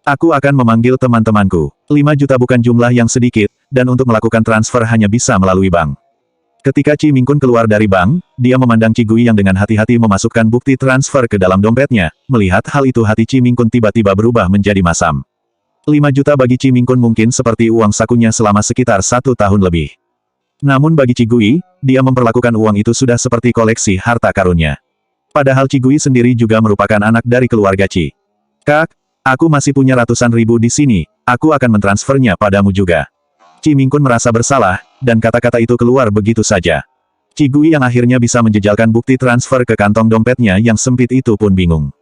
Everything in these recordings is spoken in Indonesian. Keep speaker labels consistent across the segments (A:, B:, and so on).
A: Aku akan memanggil teman-temanku. 5 juta bukan jumlah yang sedikit, dan untuk melakukan transfer hanya bisa melalui bank. Ketika Chi Mingkun keluar dari bank, dia memandang Chi Gui yang dengan hati-hati memasukkan bukti transfer ke dalam dompetnya. Melihat hal itu hati Chi Mingkun tiba-tiba berubah menjadi masam. 5 juta bagi Chi Mingkun mungkin seperti uang sakunya selama sekitar 1 tahun lebih. Namun bagi Chi Gui, dia memperlakukan uang itu sudah seperti koleksi harta karunnya. Padahal Chi Gui sendiri juga merupakan anak dari keluarga Chi. Kak, aku masih punya ratusan ribu di sini, aku akan mentransfernya padamu juga. Chi Mingkun merasa bersalah, dan kata-kata itu keluar begitu saja. Chi Gui yang akhirnya bisa menjejalkan bukti transfer ke kantong dompetnya yang sempit itu pun bingung.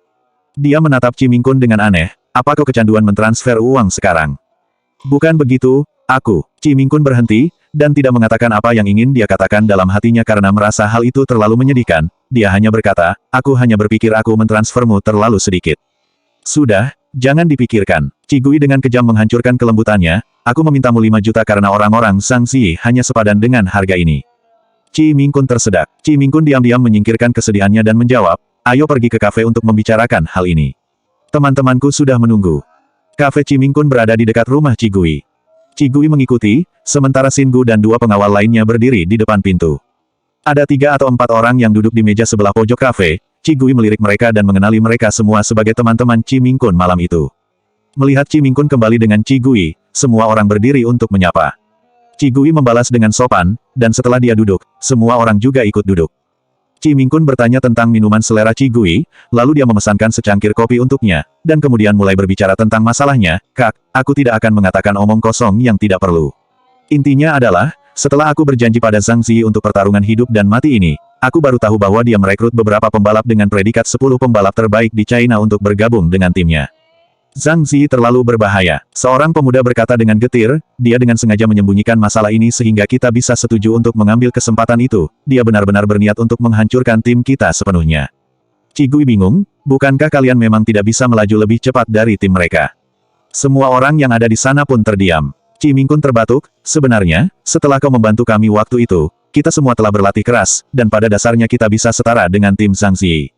A: Dia menatap Chi Mingkun dengan aneh, apa kau kecanduan mentransfer uang sekarang? Bukan begitu, aku. Chi Mingkun berhenti, dan tidak mengatakan apa yang ingin dia katakan dalam hatinya karena merasa hal itu terlalu menyedihkan. Dia hanya berkata, aku hanya berpikir aku mentransfermu terlalu sedikit. Sudah, jangan dipikirkan. Chi Gui dengan kejam menghancurkan kelembutannya, aku memintamu 5 juta karena orang-orang Zhangzi hanya sepadan dengan harga ini. Chi Mingkun tersedak. Chi Mingkun diam-diam menyingkirkan kesedihannya dan menjawab, ayo pergi ke kafe untuk membicarakan hal ini. Teman-temanku sudah menunggu. Kafe Chi Mingkun berada di dekat rumah Chi Gui. Chi Gui mengikuti, sementara Xin Gu dan 2 pengawal lainnya berdiri di depan pintu. Ada 3 atau 4 orang yang duduk di meja sebelah pojok kafe. Chi Gui melirik mereka dan mengenali mereka semua sebagai teman-teman Chi Mingkun malam itu. Melihat Chi Mingkun kembali dengan Chi Gui, semua orang berdiri untuk menyapa. Chi Gui membalas dengan sopan, dan setelah dia duduk, semua orang juga ikut duduk. Chi Mingkun bertanya tentang minuman selera Chi Gui, lalu dia memesankan secangkir kopi untuknya, dan kemudian mulai berbicara tentang masalahnya, Kak, aku tidak akan mengatakan omong kosong yang tidak perlu. Intinya adalah, setelah aku berjanji pada Zhang Zi untuk pertarungan hidup dan mati ini, aku baru tahu bahwa dia merekrut beberapa pembalap dengan predikat 10 pembalap terbaik di China untuk bergabung dengan timnya. Zhang Zi terlalu berbahaya. Seorang pemuda berkata dengan getir, dia dengan sengaja menyembunyikan masalah ini sehingga kita bisa setuju untuk mengambil kesempatan itu. Dia benar-benar berniat untuk menghancurkan tim kita sepenuhnya. Chi Gui bingung, bukankah kalian memang tidak bisa melaju lebih cepat dari tim mereka? Semua orang yang ada di sana pun terdiam. Chi Mingkun terbatuk, sebenarnya, setelah kau membantu kami waktu itu, kita semua telah berlatih keras, dan pada dasarnya kita bisa setara dengan tim Zhang Zi.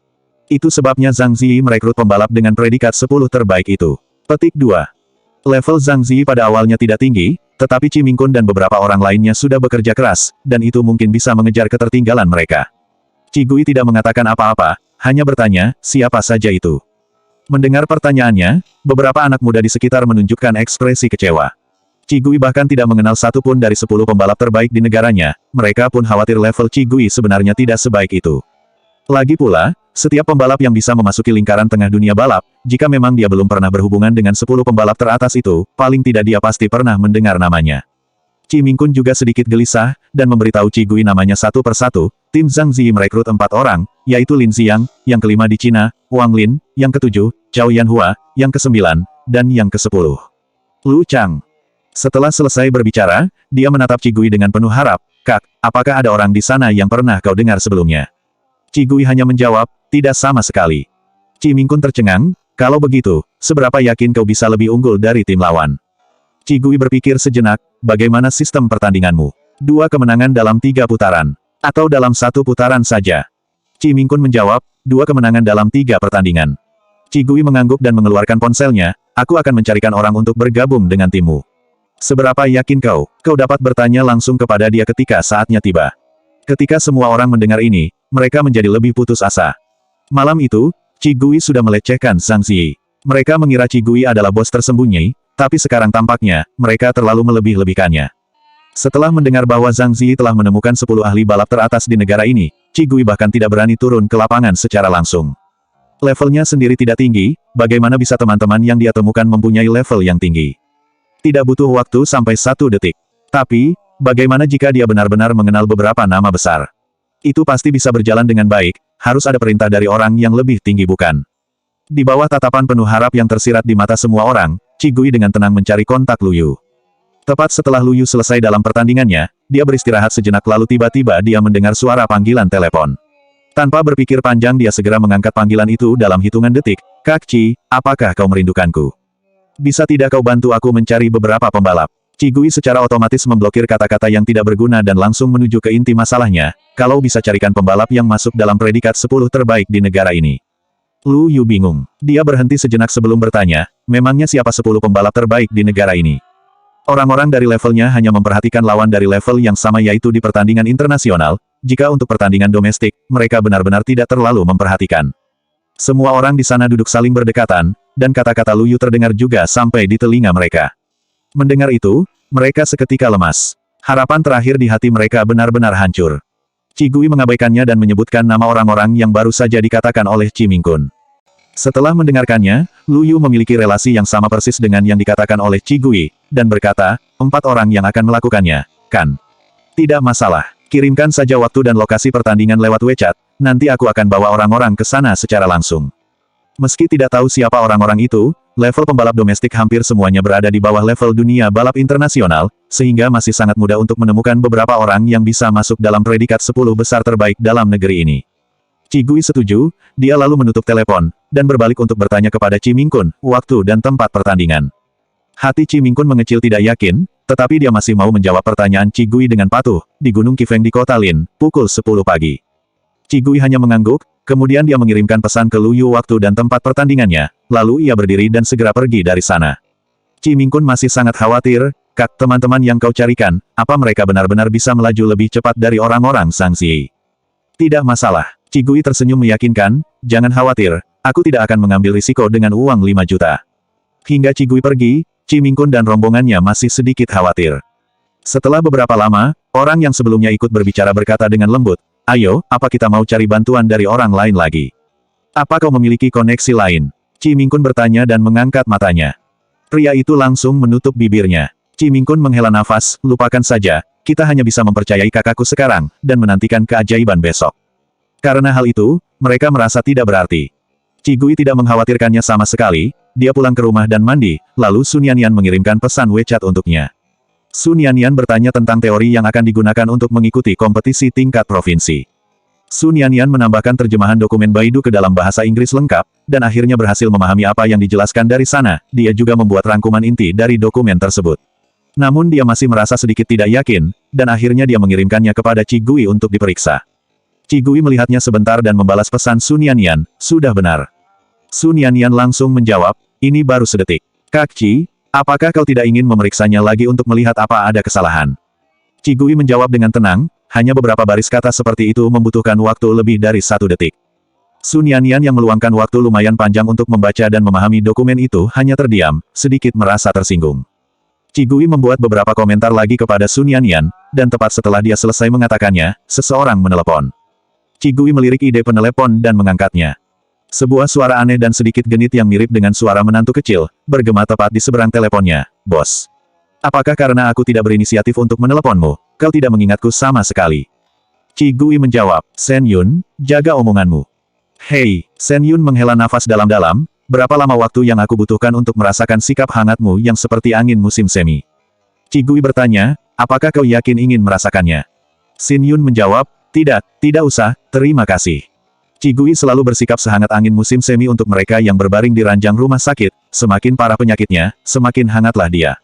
A: Itu sebabnya Zhang Zi merekrut pembalap dengan predikat 10 terbaik itu. Petik 2. Level Zhang Zi pada awalnya tidak tinggi, tetapi Chi Mingkun dan beberapa orang lainnya sudah bekerja keras, dan itu mungkin bisa mengejar ketertinggalan mereka. Chi Gui tidak mengatakan apa-apa, hanya bertanya, siapa saja itu? Mendengar pertanyaannya, beberapa anak muda di sekitar menunjukkan ekspresi kecewa. Chi Gui bahkan tidak mengenal satu pun dari 10 pembalap terbaik di negaranya, mereka pun khawatir level Chi Gui sebenarnya tidak sebaik itu. Lagi pula, setiap pembalap yang bisa memasuki lingkaran tengah dunia balap, jika memang dia belum pernah berhubungan dengan 10 pembalap teratas itu, paling tidak dia pasti pernah mendengar namanya. Chi Mingkun juga sedikit gelisah, dan memberitahu Chi Gui namanya satu persatu. Tim Zhang Zi merekrut 4 orang, yaitu Lin Xiang, yang kelima di Cina, Wang Lin, yang ke-7, Zhao Yanhua, yang ke-9, dan yang ke-10. Lu Chang. Setelah selesai berbicara, dia menatap Chi Gui dengan penuh harap, Kak, apakah ada orang di sana yang pernah kau dengar sebelumnya? Chi Gui hanya menjawab, tidak sama sekali. Chi Mingkun tercengang, kalau begitu, seberapa yakin kau bisa lebih unggul dari tim lawan? Chi Gui berpikir sejenak, bagaimana sistem pertandinganmu? 2 kemenangan dalam 3 putaran. Atau dalam 1 putaran saja? Chi Mingkun menjawab, 2 kemenangan dalam 3 pertandingan. Chi Gui mengangguk dan mengeluarkan ponselnya, aku akan mencarikan orang untuk bergabung dengan timmu. Seberapa yakin kau? Kau dapat bertanya langsung kepada dia ketika saatnya tiba. Ketika semua orang mendengar ini, mereka menjadi lebih putus asa. Malam itu, Chi Gui sudah melecehkan Zhang Zi. Mereka mengira Chi Gui adalah bos tersembunyi, tapi sekarang tampaknya, mereka terlalu melebih-lebihkannya. Setelah mendengar bahwa Zhang Zi telah menemukan 10 ahli balap teratas di negara ini, Chi Gui bahkan tidak berani turun ke lapangan secara langsung. Levelnya sendiri tidak tinggi, bagaimana bisa teman-teman yang dia temukan mempunyai level yang tinggi? Tidak butuh waktu sampai 1 detik. Tapi, bagaimana jika dia benar-benar mengenal beberapa nama besar? Itu pasti bisa berjalan dengan baik, harus ada perintah dari orang yang lebih tinggi bukan? Di bawah tatapan penuh harap yang tersirat di mata semua orang, Chi Gui dengan tenang mencari kontak Lu Yu. Tepat setelah Lu Yu selesai dalam pertandingannya, dia beristirahat sejenak lalu tiba-tiba dia mendengar suara panggilan telepon. Tanpa berpikir panjang dia segera mengangkat panggilan itu dalam hitungan detik, Kak Chi, apakah kau merindukanku? Bisa tidak kau bantu aku mencari beberapa pembalap? Chi Gui secara otomatis memblokir kata-kata yang tidak berguna dan langsung menuju ke inti masalahnya, kalau bisa carikan pembalap yang masuk dalam predikat 10 terbaik di negara ini. Lu Yu bingung. Dia berhenti sejenak sebelum bertanya, memangnya siapa 10 pembalap terbaik di negara ini? Orang-orang dari levelnya hanya memperhatikan lawan dari level yang sama yaitu di pertandingan internasional, jika untuk pertandingan domestik, mereka benar-benar tidak terlalu memperhatikan. Semua orang di sana duduk saling berdekatan, dan kata-kata Lu Yu terdengar juga sampai di telinga mereka. Mendengar itu, mereka seketika lemas. Harapan terakhir di hati mereka benar-benar hancur. Qi Gui mengabaikannya dan menyebutkan nama orang-orang yang baru saja dikatakan oleh Qi Mingkun. Setelah mendengarkannya, Lu Yu memiliki relasi yang sama persis dengan yang dikatakan oleh Qi Gui, dan berkata, 4 orang yang akan melakukannya, kan? Tidak masalah, kirimkan saja waktu dan lokasi pertandingan lewat WeChat, nanti aku akan bawa orang-orang ke sana secara langsung. Meski tidak tahu siapa orang-orang itu, level pembalap domestik hampir semuanya berada di bawah level dunia balap internasional, sehingga masih sangat mudah untuk menemukan beberapa orang yang bisa masuk dalam predikat 10 besar terbaik dalam negeri ini. Qi Gui setuju, dia lalu menutup telepon, dan berbalik untuk bertanya kepada Qi Mingkun, waktu dan tempat pertandingan. Hati Qi Mingkun mengecil tidak yakin, tetapi dia masih mau menjawab pertanyaan Qi Gui dengan patuh, di Gunung Qifeng di kota Lin, pukul 10 pagi. Qi Gui hanya mengangguk, kemudian dia mengirimkan pesan ke Lu Yu waktu dan tempat pertandingannya, lalu ia berdiri dan segera pergi dari sana. Qi Mingkun masih sangat khawatir, Kak, teman-teman yang kau carikan, apa mereka benar-benar bisa melaju lebih cepat dari orang-orang Sang Xi? Tidak masalah. Qi Gui tersenyum meyakinkan, jangan khawatir, aku tidak akan mengambil risiko dengan uang 5 juta. Hingga Qi Gui pergi, Qi Mingkun dan rombongannya masih sedikit khawatir. Setelah beberapa lama, orang yang sebelumnya ikut berbicara berkata dengan lembut, ayo, apa kita mau cari bantuan dari orang lain lagi? Apa kau memiliki koneksi lain? Qi Mingkun bertanya dan mengangkat matanya. Pria itu langsung menutup bibirnya. Qi Mingkun menghela nafas, lupakan saja, kita hanya bisa mempercayai kakakku sekarang, dan menantikan keajaiban besok. Karena hal itu, mereka merasa tidak berarti. Qi Gui tidak mengkhawatirkannya sama sekali, dia pulang ke rumah dan mandi, lalu Sun Yanyan mengirimkan pesan WeChat untuknya. Sun Yanyan bertanya tentang teori yang akan digunakan untuk mengikuti kompetisi tingkat provinsi. Sun Yanyan menambahkan terjemahan dokumen Baidu ke dalam bahasa Inggris lengkap, dan akhirnya berhasil memahami apa yang dijelaskan dari sana, dia juga membuat rangkuman inti dari dokumen tersebut. Namun dia masih merasa sedikit tidak yakin, dan akhirnya dia mengirimkannya kepada Qi Gui untuk diperiksa. Qi Gui melihatnya sebentar dan membalas pesan Sun Yanyan, sudah benar. Sun Yanyan langsung menjawab, ini baru sedetik. Kak Qi, apakah kau tidak ingin memeriksanya lagi untuk melihat apa ada kesalahan? Qi Gui menjawab dengan tenang, hanya beberapa baris kata seperti itu membutuhkan waktu lebih dari 1 detik. Sun Yanyan yang meluangkan waktu lumayan panjang untuk membaca dan memahami dokumen itu hanya terdiam, sedikit merasa tersinggung. Qi Gui membuat beberapa komentar lagi kepada Sun Yanyan, dan tepat setelah dia selesai mengatakannya, seseorang menelepon. Qi Gui melirik ide penelepon dan mengangkatnya. Sebuah suara aneh dan sedikit genit yang mirip dengan suara menantu kecil, bergema tepat di seberang teleponnya, bos. Apakah karena aku tidak berinisiatif untuk meneleponmu, kau tidak mengingatku sama sekali? Qi Gui menjawab, Shen Yun, jaga omonganmu. Hei, Shen Yun menghela nafas dalam-dalam, berapa lama waktu yang aku butuhkan untuk merasakan sikap hangatmu yang seperti angin musim semi? Qi Gui bertanya, apakah kau yakin ingin merasakannya? Shen Yun menjawab, tidak usah, terima kasih. Qi Gui selalu bersikap sehangat angin musim semi untuk mereka yang berbaring di ranjang rumah sakit, semakin parah penyakitnya, semakin hangatlah dia.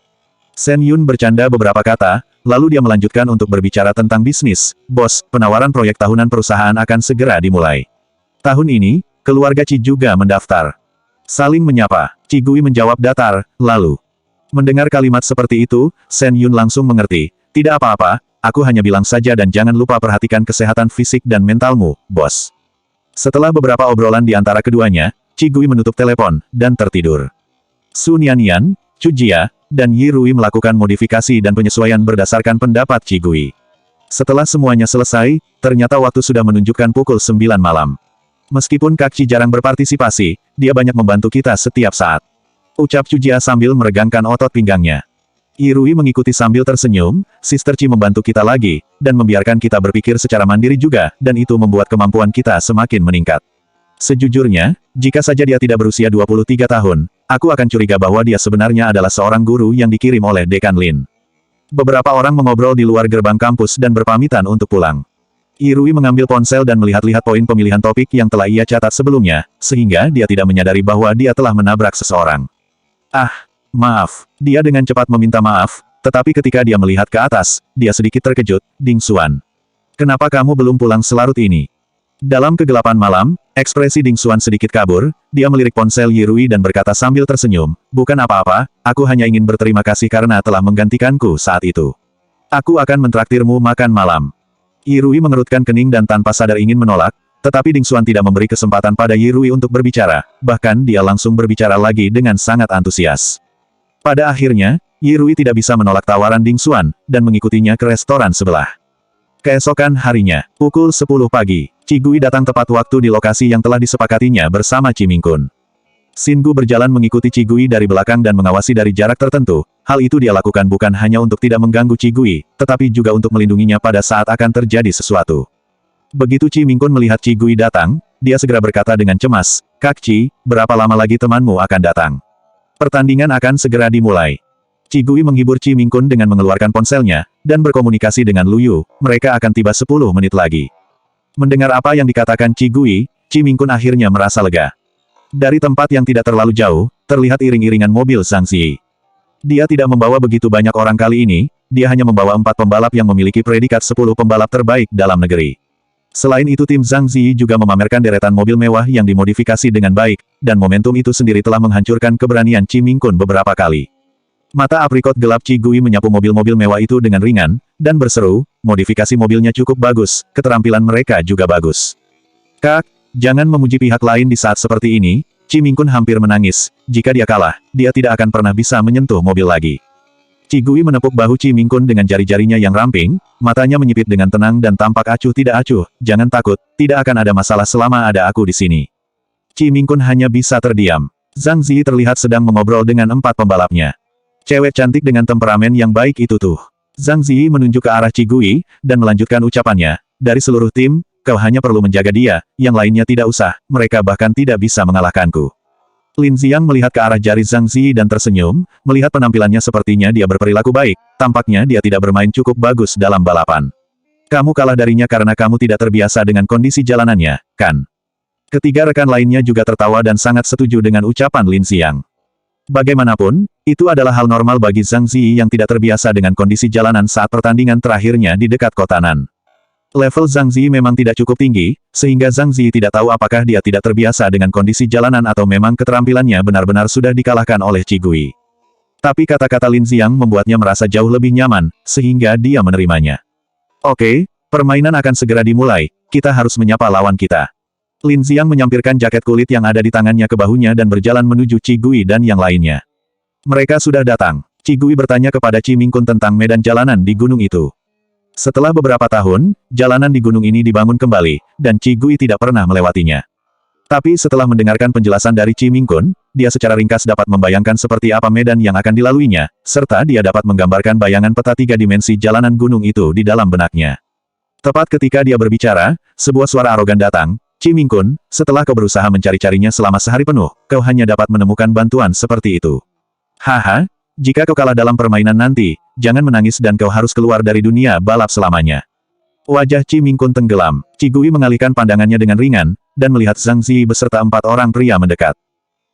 A: Shen Yun bercanda beberapa kata, lalu dia melanjutkan untuk berbicara tentang bisnis, bos, penawaran proyek tahunan perusahaan akan segera dimulai. Tahun ini, keluarga Qi juga mendaftar. Saling menyapa, Qi Gui menjawab datar, lalu. Mendengar kalimat seperti itu, Shen Yun langsung mengerti, tidak apa-apa, aku hanya bilang saja dan jangan lupa perhatikan kesehatan fisik dan mentalmu, bos. Setelah beberapa obrolan di antara keduanya, Qi Gui menutup telepon, dan tertidur. Sun Yanyan, Chu Jia, dan Yi Rui melakukan modifikasi dan penyesuaian berdasarkan pendapat Qi Gui. Setelah semuanya selesai, ternyata waktu sudah menunjukkan pukul 9 malam. Meskipun Kak Qi jarang berpartisipasi, dia banyak membantu kita setiap saat. Ucap Chu Jia sambil meregangkan otot pinggangnya. Yi Rui mengikuti sambil tersenyum, Sister Qi membantu kita lagi, dan membiarkan kita berpikir secara mandiri juga, dan itu membuat kemampuan kita semakin meningkat. Sejujurnya, jika saja dia tidak berusia 23 tahun, aku akan curiga bahwa dia sebenarnya adalah seorang guru yang dikirim oleh Dekan Lin. Beberapa orang mengobrol di luar gerbang kampus dan berpamitan untuk pulang. Yi Rui mengambil ponsel dan melihat-lihat poin pemilihan topik yang telah ia catat sebelumnya, sehingga dia tidak menyadari bahwa dia telah menabrak seseorang. Maaf, dia dengan cepat meminta maaf, tetapi ketika dia melihat ke atas, dia sedikit terkejut, Ding Xuan. Kenapa kamu belum pulang selarut ini? Dalam kegelapan malam, Ekspresi Ding Xuan sedikit kabur, dia melirik ponsel Yi Rui dan berkata sambil tersenyum, bukan apa-apa, aku hanya ingin berterima kasih karena telah menggantikanku saat itu. Aku akan mentraktirmu makan malam. Yi Rui mengerutkan kening dan tanpa sadar ingin menolak, tetapi Ding Xuan tidak memberi kesempatan pada Yi Rui untuk berbicara, bahkan dia langsung berbicara lagi dengan sangat antusias. Pada akhirnya, Yi Rui tidak bisa menolak tawaran Ding Xuan, dan mengikutinya ke restoran sebelah. Keesokan harinya, pukul 10 pagi, Qi Gui datang tepat waktu di lokasi yang telah disepakatinya bersama Qi Mingkun. Xin Gu berjalan mengikuti Qi Gui dari belakang dan mengawasi dari jarak tertentu. Hal itu dia lakukan bukan hanya untuk tidak mengganggu Qi Gui, tetapi juga untuk melindunginya pada saat akan terjadi sesuatu. Begitu Qi Mingkun melihat Qi Gui datang, dia segera berkata dengan cemas, Kak Qi, berapa lama lagi temanmu akan datang? Pertandingan akan segera dimulai. Qi Gui menghibur Qi Mingkun dengan mengeluarkan ponselnya, dan berkomunikasi dengan Lu Yu, mereka akan tiba 10 menit lagi. Mendengar apa yang dikatakan Qi Gui, Qi Mingkun akhirnya merasa lega. Dari tempat yang tidak terlalu jauh, terlihat iring-iringan mobil Zhang Ziyi. Dia tidak membawa begitu banyak orang kali ini, dia hanya membawa 4 pembalap yang memiliki predikat 10 pembalap terbaik dalam negeri. Selain itu tim Zhang Ziyi juga memamerkan deretan mobil mewah yang dimodifikasi dengan baik, dan momentum itu sendiri telah menghancurkan keberanian Qi Mingkun beberapa kali. Mata aprikot gelap Qi Gui menyapu mobil-mobil mewah itu dengan ringan, dan berseru, modifikasi mobilnya cukup bagus, keterampilan mereka juga bagus. Kak, jangan memuji pihak lain di saat seperti ini, Qi Mingkun hampir menangis, jika dia kalah, dia tidak akan pernah bisa menyentuh mobil lagi. Qi Gui menepuk bahu Qi Mingkun dengan jari-jarinya yang ramping, matanya menyipit dengan tenang dan tampak acuh tidak acuh, jangan takut, tidak akan ada masalah selama ada aku di sini. Qi Mingkun hanya bisa terdiam. Zhang Ziyi terlihat sedang mengobrol dengan 4 pembalapnya. Cewek cantik dengan temperamen yang baik itu tuh. Zhang Ziyi menunjuk ke arah Qi Gui, dan melanjutkan ucapannya, dari seluruh tim, kau hanya perlu menjaga dia, yang lainnya tidak usah, mereka bahkan tidak bisa mengalahkanku. Lin Xiang melihat ke arah jari Zhang Ziyi dan tersenyum, melihat penampilannya sepertinya dia berperilaku baik, tampaknya dia tidak bermain cukup bagus dalam balapan. Kamu kalah darinya karena kamu tidak terbiasa dengan kondisi jalanannya, kan? Ketiga rekan lainnya juga tertawa dan sangat setuju dengan ucapan Lin Xiang. Bagaimanapun, itu adalah hal normal bagi Zhang Ziyi yang tidak terbiasa dengan kondisi jalanan saat pertandingan terakhirnya di dekat kota Nan. Level Zhang Ziyi memang tidak cukup tinggi, sehingga Zhang Ziyi tidak tahu apakah dia tidak terbiasa dengan kondisi jalanan atau memang keterampilannya benar-benar sudah dikalahkan oleh Qi Gui. Tapi kata-kata Lin Xiang membuatnya merasa jauh lebih nyaman, sehingga dia menerimanya. Oke, permainan akan segera dimulai, kita harus menyapa lawan kita. Lin Xiang menyampirkan jaket kulit yang ada di tangannya ke bahunya dan berjalan menuju Qi Gui dan yang lainnya. Mereka sudah datang. Qi Gui bertanya kepada Qi Mingkun tentang medan jalanan di gunung itu. Setelah beberapa tahun, jalanan di gunung ini dibangun kembali, dan Qi Gui tidak pernah melewatinya. Tapi setelah mendengarkan penjelasan dari Qi Mingkun, dia secara ringkas dapat membayangkan seperti apa medan yang akan dilaluinya, serta dia dapat menggambarkan bayangan peta 3 dimensi jalanan gunung itu di dalam benaknya. Tepat ketika dia berbicara, sebuah suara arogan datang, Qi Mingkun, setelah kau berusaha mencari-carinya selama sehari penuh, kau hanya dapat menemukan bantuan seperti itu. Haha, jika kau kalah dalam permainan nanti, jangan menangis dan kau harus keluar dari dunia balap selamanya. Wajah Qi Mingkun tenggelam, Qi Gui mengalihkan pandangannya dengan ringan, dan melihat Zhang Ziyi beserta 4 orang pria mendekat.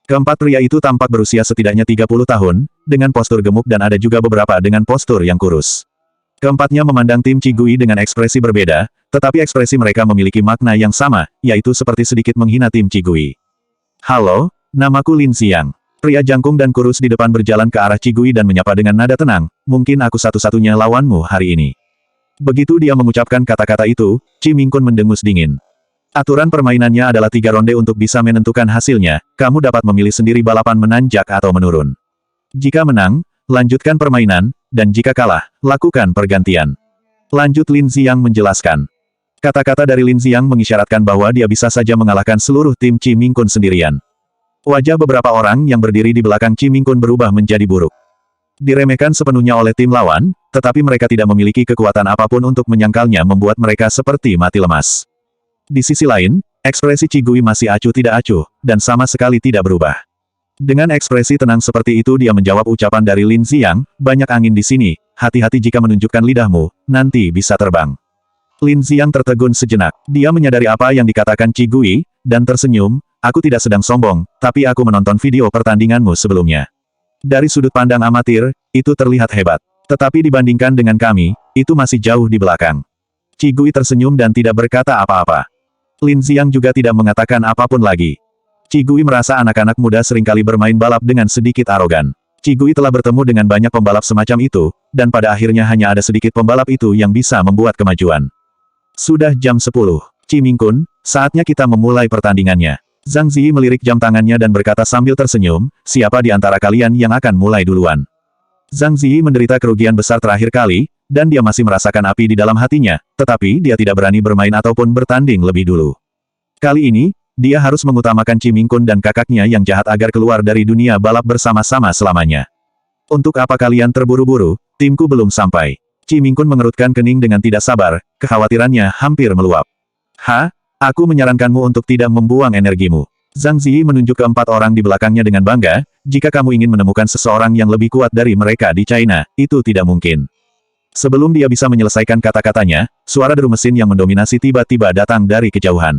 A: Keempat pria itu tampak berusia setidaknya 30 tahun, dengan postur gemuk dan ada juga beberapa dengan postur yang kurus. Keempatnya memandang tim Qi Gui dengan ekspresi berbeda, tetapi ekspresi mereka memiliki makna yang sama, yaitu seperti sedikit menghina tim Qi Gui. Halo, namaku Lin Xiang. Pria jangkung dan kurus di depan berjalan ke arah Qi Gui dan menyapa dengan nada tenang, mungkin aku satu-satunya lawanmu hari ini. Begitu dia mengucapkan kata-kata itu, Qi Mingkun mendengus dingin. Aturan permainannya adalah 3 ronde untuk bisa menentukan hasilnya, kamu dapat memilih sendiri balapan menanjak atau menurun. Jika menang, lanjutkan permainan, dan jika kalah, lakukan pergantian. Lanjut Lin Xiang menjelaskan. Kata-kata dari Lin Xiang mengisyaratkan bahwa dia bisa saja mengalahkan seluruh tim Qi Mingkun sendirian. Wajah beberapa orang yang berdiri di belakang Qi Mingkun berubah menjadi buruk. Diremehkan sepenuhnya oleh tim lawan, tetapi mereka tidak memiliki kekuatan apapun untuk menyangkalnya membuat mereka seperti mati lemas. Di sisi lain, ekspresi Qi Gui masih acuh tidak acuh, dan sama sekali tidak berubah. Dengan ekspresi tenang seperti itu dia menjawab ucapan dari Lin Xiang, banyak angin di sini, hati-hati jika menunjukkan lidahmu, nanti bisa terbang. Lin Xiang tertegun sejenak, dia menyadari apa yang dikatakan Qi Gui, dan tersenyum, aku tidak sedang sombong, tapi aku menonton video pertandinganmu sebelumnya. Dari sudut pandang amatir, itu terlihat hebat. Tetapi dibandingkan dengan kami, itu masih jauh di belakang. Qi Gui tersenyum dan tidak berkata apa-apa. Lin Xiang juga tidak mengatakan apapun lagi. Qi Gui merasa anak-anak muda seringkali bermain balap dengan sedikit arogan. Qi Gui telah bertemu dengan banyak pembalap semacam itu, dan pada akhirnya hanya ada sedikit pembalap itu yang bisa membuat kemajuan. Sudah jam 10. Qi Mingkun, saatnya kita memulai pertandingannya. Zhang Ziyi melirik jam tangannya dan berkata sambil tersenyum, siapa di antara kalian yang akan mulai duluan? Zhang Ziyi menderita kerugian besar terakhir kali, dan dia masih merasakan api di dalam hatinya, tetapi dia tidak berani bermain ataupun bertanding lebih dulu. Kali ini, dia harus mengutamakan Qi Mingkun dan kakaknya yang jahat agar keluar dari dunia balap bersama-sama selamanya. Untuk apa kalian terburu-buru? Timku belum sampai. Qi Mingkun mengerutkan kening dengan tidak sabar, kekhawatirannya hampir meluap. Aku menyarankanmu untuk tidak membuang energimu. Zhang Ziyi menunjuk ke 4 orang di belakangnya dengan bangga, jika kamu ingin menemukan seseorang yang lebih kuat dari mereka di China, itu tidak mungkin. Sebelum dia bisa menyelesaikan kata-katanya, suara deru mesin yang mendominasi tiba-tiba datang dari kejauhan.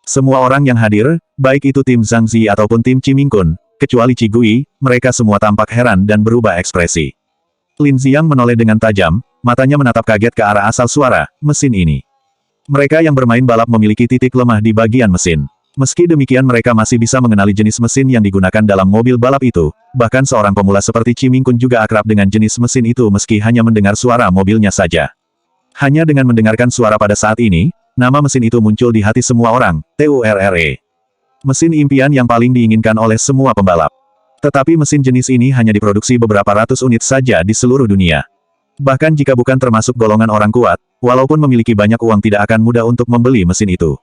A: Semua orang yang hadir, baik itu tim Zhang Ziyi ataupun tim Qi Mingkun, kecuali Qi Gui, mereka semua tampak heran dan berubah ekspresi. Lin Xiang menoleh dengan tajam, matanya menatap kaget ke arah asal suara, mesin ini. Mereka yang bermain balap memiliki titik lemah di bagian mesin. Meski demikian mereka masih bisa mengenali jenis mesin yang digunakan dalam mobil balap itu, bahkan seorang pemula seperti Qi Mingkun juga akrab dengan jenis mesin itu meski hanya mendengar suara mobilnya saja. Hanya dengan mendengarkan suara pada saat ini, nama mesin itu muncul di hati semua orang, TURRE. Mesin impian yang paling diinginkan oleh semua pembalap. Tetapi mesin jenis ini hanya diproduksi beberapa ratus unit saja di seluruh dunia. Bahkan jika bukan termasuk golongan orang kuat, walaupun memiliki banyak uang tidak akan mudah untuk membeli mesin itu.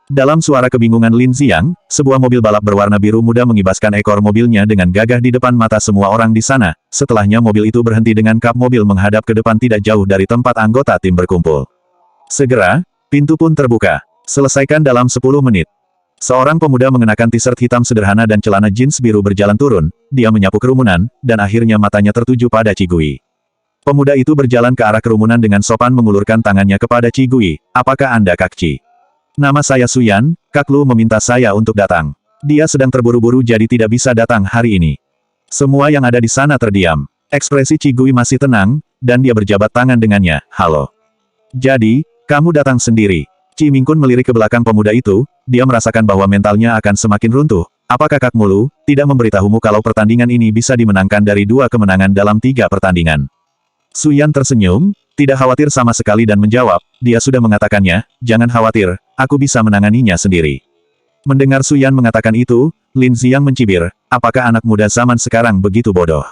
A: Dalam suara kebingungan Lin Xiang, sebuah mobil balap berwarna biru muda mengibaskan ekor mobilnya dengan gagah di depan mata semua orang di sana, setelahnya mobil itu berhenti dengan kap mobil menghadap ke depan tidak jauh dari tempat anggota tim berkumpul. Segera, pintu pun terbuka. Selesaikan dalam 10 menit. Seorang pemuda mengenakan t-shirt hitam sederhana dan celana jeans biru berjalan turun, dia menyapu kerumunan, dan akhirnya matanya tertuju pada Qi Gui. Pemuda itu berjalan ke arah kerumunan dengan sopan mengulurkan tangannya kepada Qi Gui, apakah Anda Kak Qi? Nama saya Suyan, Kak Lu meminta saya untuk datang. Dia sedang terburu-buru jadi tidak bisa datang hari ini. Semua yang ada di sana terdiam. Ekspresi Qi Gui masih tenang, dan dia berjabat tangan dengannya, halo. Jadi, kamu datang sendiri. Qi Mingkun melirik ke belakang pemuda itu, dia merasakan bahwa mentalnya akan semakin runtuh. Apakah Kak Mulu tidak memberitahumu kalau pertandingan ini bisa dimenangkan dari 2 kemenangan dalam 3 pertandingan? Suyan tersenyum, tidak khawatir sama sekali dan menjawab, dia sudah mengatakannya, jangan khawatir, aku bisa menanganinya sendiri. Mendengar Suyan mengatakan itu, Lin Xiang mencibir, apakah anak muda zaman sekarang begitu bodoh?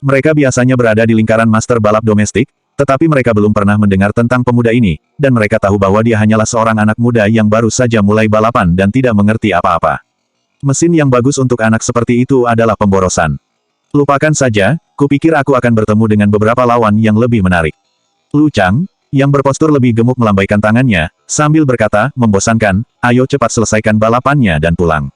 A: Mereka biasanya berada di lingkaran master balap domestik, tetapi mereka belum pernah mendengar tentang pemuda ini, dan mereka tahu bahwa dia hanyalah seorang anak muda yang baru saja mulai balapan dan tidak mengerti apa-apa. Mesin yang bagus untuk anak seperti itu adalah pemborosan. Lupakan saja, kupikir aku akan bertemu dengan beberapa lawan yang lebih menarik. Lu Chang, yang berpostur lebih gemuk melambaikan tangannya, sambil berkata, membosankan, ayo cepat selesaikan balapannya dan pulang.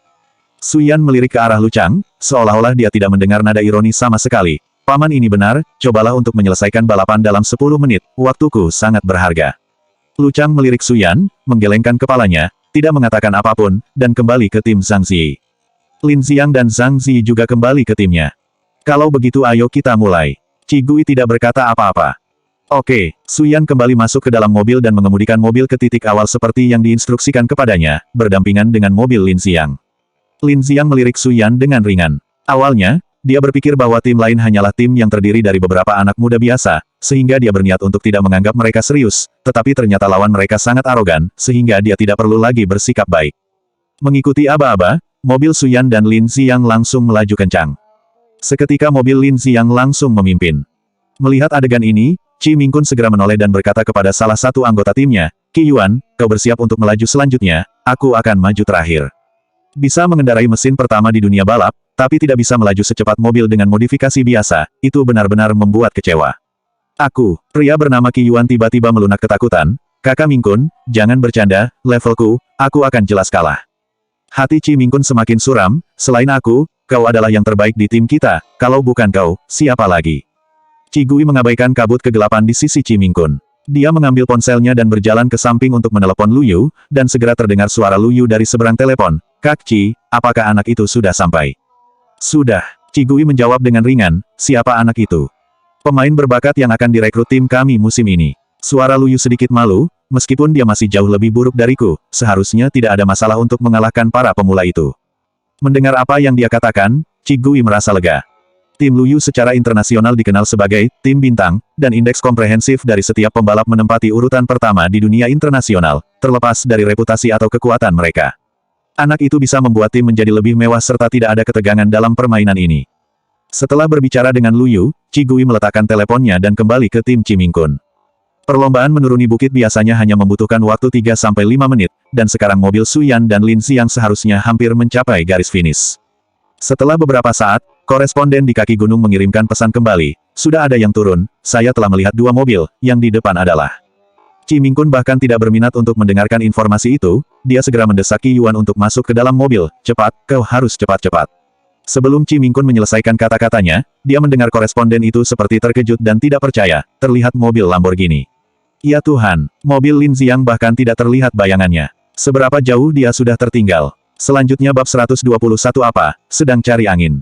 A: Suyan melirik ke arah Lu Chang, seolah-olah dia tidak mendengar nada ironi sama sekali. Paman ini benar, cobalah untuk menyelesaikan balapan dalam 10 menit, waktuku sangat berharga. Lu Chang melirik Suyan, menggelengkan kepalanya, tidak mengatakan apapun, dan kembali ke tim Zhang Ziyi. Lin Xiang dan Zhang Ziyi juga kembali ke timnya. Kalau begitu ayo kita mulai. Qi Gui tidak berkata apa-apa. Oke, Suyan kembali masuk ke dalam mobil dan mengemudikan mobil ke titik awal seperti yang diinstruksikan kepadanya, berdampingan dengan mobil Lin Xiang. Lin Xiang melirik Suyan dengan ringan. Awalnya, dia berpikir bahwa tim lain hanyalah tim yang terdiri dari beberapa anak muda biasa, sehingga dia berniat untuk tidak menganggap mereka serius, tetapi ternyata lawan mereka sangat arogan, sehingga dia tidak perlu lagi bersikap baik. Mengikuti aba-aba, mobil Suyan dan Lin Xiang langsung melaju kencang. Seketika mobil Lin Xiang langsung memimpin. Melihat adegan ini, Qi Mingkun segera menoleh dan berkata kepada salah satu anggota timnya, Qi Yuan, kau bersiap untuk melaju selanjutnya, aku akan maju terakhir. Bisa mengendarai mesin pertama di dunia balap, tapi tidak bisa melaju secepat mobil dengan modifikasi biasa, itu benar-benar membuat kecewa. Aku, pria bernama Qi Yuan tiba-tiba melunak ketakutan, Kakak Mingkun, jangan bercanda, levelku, aku akan jelas kalah. Hati Qi Mingkun semakin suram, selain aku, kau adalah yang terbaik di tim kita, kalau bukan kau, siapa lagi? Qi Gui mengabaikan kabut kegelapan di sisi Qi Mingkun. Dia mengambil ponselnya dan berjalan ke samping untuk menelepon Lu Yu, dan segera terdengar suara Lu Yu dari seberang telepon. Kak Qi, apakah anak itu sudah sampai? Sudah, Qi Gui menjawab dengan ringan, siapa anak itu? Pemain berbakat yang akan direkrut tim kami musim ini. Suara Lu Yu sedikit malu, Meskipun dia masih jauh lebih buruk dariku, seharusnya tidak ada masalah untuk mengalahkan para pemula itu. Mendengar apa yang dia katakan, Qigui merasa lega. Tim Luyu secara internasional dikenal sebagai tim bintang, dan indeks komprehensif dari setiap pembalap menempati urutan pertama di dunia internasional, terlepas dari reputasi atau kekuatan mereka. Anak itu bisa membuat tim menjadi lebih mewah serta tidak ada ketegangan dalam permainan ini. Setelah berbicara dengan Luyu, Qigui meletakkan teleponnya dan kembali ke tim Chimingkun. Perlombaan menuruni bukit biasanya hanya membutuhkan waktu 3-5 menit, dan sekarang mobil Suyan dan Lin Xiang seharusnya hampir mencapai garis finish. Setelah beberapa saat, koresponden di kaki gunung mengirimkan pesan kembali, sudah ada yang turun, saya telah melihat 2 mobil, yang di depan adalah. Chimingkun bahkan tidak berminat untuk mendengarkan informasi itu, dia segera mendesak Qi Yuan untuk masuk ke dalam mobil, cepat, kau harus cepat-cepat. Sebelum Chimingkun menyelesaikan kata-katanya, dia mendengar koresponden itu seperti terkejut dan tidak percaya, terlihat mobil Lamborghini. Ya Tuhan, mobil Lin Xiang bahkan tidak terlihat bayangannya. Seberapa jauh dia sudah tertinggal. Selanjutnya bab 121 apa, sedang cari angin.